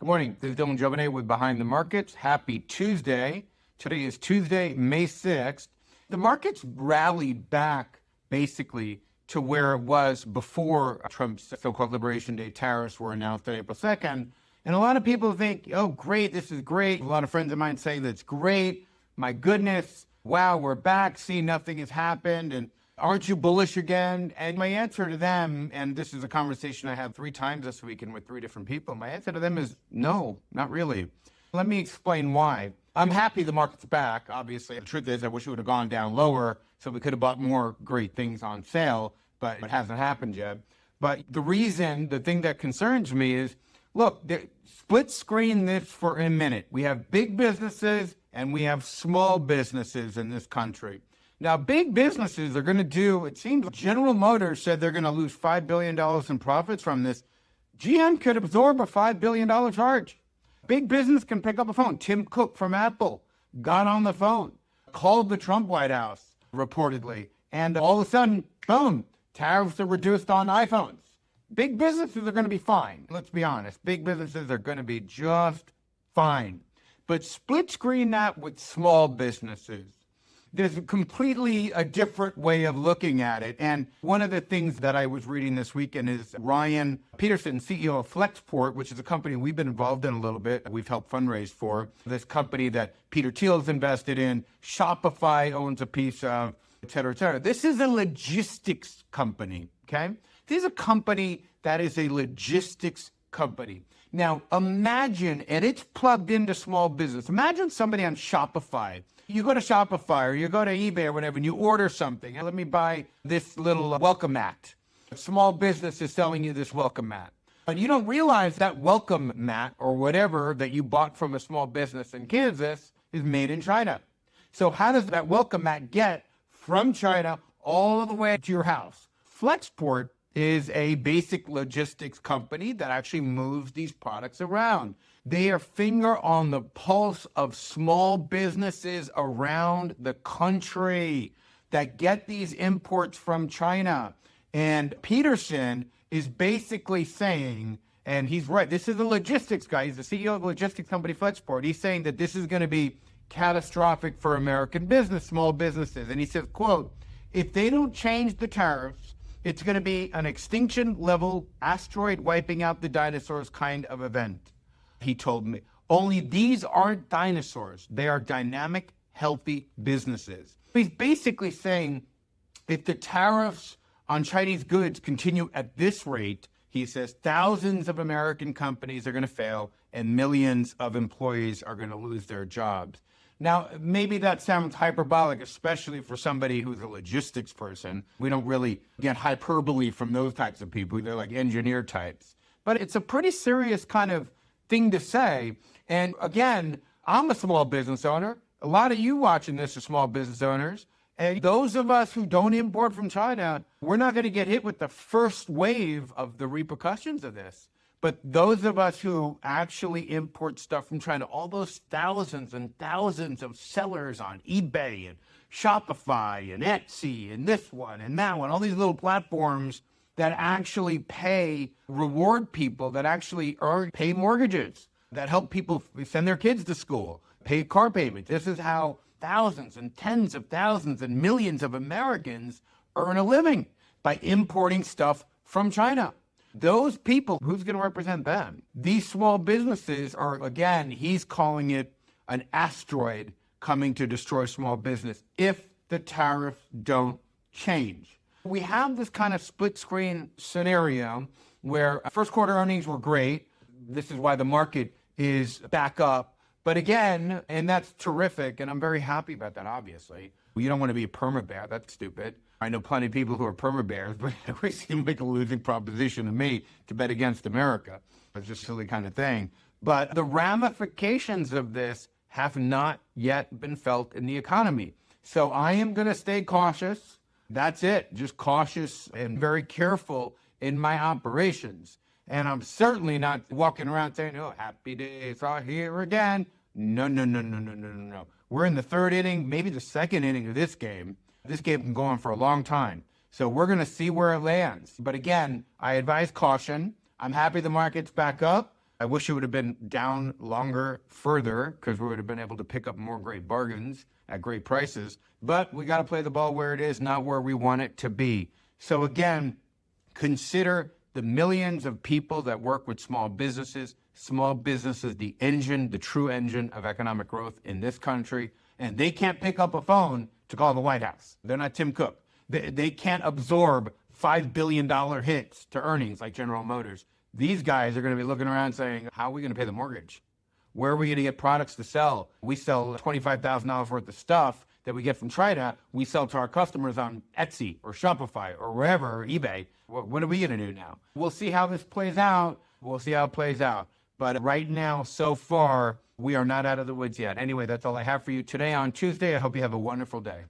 Morning, this is Dylan Jovine with Behind the Markets. Happy Tuesday. Today is Tuesday, May 6th. The markets rallied back basically to where it was before Trump's so-called Liberation Day tariffs were announced on April 2nd. And a lot of people think, oh, great, this is great. A lot of friends of mine say that's great. My goodness, wow, we're back. See, nothing has happened. And aren't you bullish again? And my answer to them, and this is a conversation I had 3 times this weekend with 3 different people, my answer to them is no, not really. Let me explain why. I'm happy the market's back, obviously. The truth is I wish it would have gone down lower so we could have bought more great things on sale, but it hasn't happened yet. But the thing that concerns me is, look, split screen this for a minute. We have big businesses and we have small businesses in this country. Now, big businesses are going to do, it seems like General Motors said they're going to lose $5 billion in profits from this. GM could absorb a $5 billion charge. Big business can pick up a phone. Tim Cook from Apple got on the phone, called the Trump White House, reportedly, and all of a sudden, boom, tariffs are reduced on iPhones. Big businesses are going to be fine. Let's be honest. Big businesses are going to be just fine. But split screen that with small businesses. There's completely a different way of looking at it. And one of the things that I was reading this weekend is Ryan Petersen, CEO of Flexport, which is a company we've been involved in a little bit. We've helped fundraise for this company that Peter Thiel has invested in. Shopify owns a piece of, et cetera, et cetera. This is a logistics company, okay? This is a company that is a logistics company. Now, imagine, and it's plugged into small business. Imagine somebody on Shopify. You go to Shopify or you go to eBay or whatever and you order something. Let me buy this little welcome mat. A small business is selling you this welcome mat. But you don't realize that welcome mat or whatever that you bought from a small business in Kansas is made in China. So how does that welcome mat get from China all the way to your house? Flexport is a basic logistics company that actually moves these products around. They are finger on the pulse of small businesses around the country that get these imports from China. And Petersen is basically saying, and he's right, this is a logistics guy, he's the CEO of a logistics company, Flexport. He's saying that this is going to be catastrophic for American business, small businesses. And he says, quote, if they don't change the tariffs, it's going to be an extinction-level asteroid wiping out the dinosaurs kind of event. He told me, only these aren't dinosaurs. They are dynamic, healthy businesses. He's basically saying if the tariffs on Chinese goods continue at this rate, he says thousands of American companies are going to fail and millions of employees are going to lose their jobs. Now, maybe that sounds hyperbolic, especially for somebody who's a logistics person. We don't really get hyperbole from those types of people. They're like engineer types. But it's a pretty serious kind of thing to say. And again, I'm a small business owner. A lot of you watching this are small business owners. And those of us who don't import from China, we're not going to get hit with the first wave of the repercussions of this. But those of us who actually import stuff from China, all those thousands and thousands of sellers on eBay and Shopify and Etsy and this one and that one, all these little platforms that actually reward people, that actually pay mortgages, that help people send their kids to school, pay car payments. This is how thousands and tens of thousands and millions of Americans earn a living, by importing stuff from China. Those people, who's going to represent them? These small businesses are, again, he's calling it an asteroid coming to destroy small business if the tariffs don't change. We have this kind of split screen scenario where first quarter earnings were great. This is why the market is back up. But again, and that's terrific, and I'm very happy about that, obviously. You don't want to be a perma-bear. That's stupid. I know plenty of people who are perma-bears, but it always seems like a losing proposition to me to bet against America. It's just a silly kind of thing. But the ramifications of this have not yet been felt in the economy. So I am going to stay cautious. That's it. Just cautious and very careful in my operations. And I'm certainly not walking around saying, oh, happy days are here again. No. We're in the 3rd inning, maybe the 2nd inning of this game. This game can go on for a long time. So we're going to see where it lands. But again, I advise caution. I'm happy the market's back up. I wish it would have been down longer, further, because we would have been able to pick up more great bargains at great prices. But we got to play the ball where it is, not where we want it to be. So again, consider the millions of people that work with small businesses, the engine, the true engine of economic growth in this country. And they can't pick up a phone to call the White House. They're not Tim Cook. They can't absorb $5 billion hits to earnings like General Motors. These guys are going to be looking around saying, how are we going to pay the mortgage? Where are we going to get products to sell? We sell $25,000 worth of stuff that we get from TriDot. We sell to our customers on Etsy or Shopify or wherever, or eBay. What are we going to do now? We'll see how this plays out. But right now, so far, we are not out of the woods yet. Anyway, that's all I have for you today on Tuesday. I hope you have a wonderful day.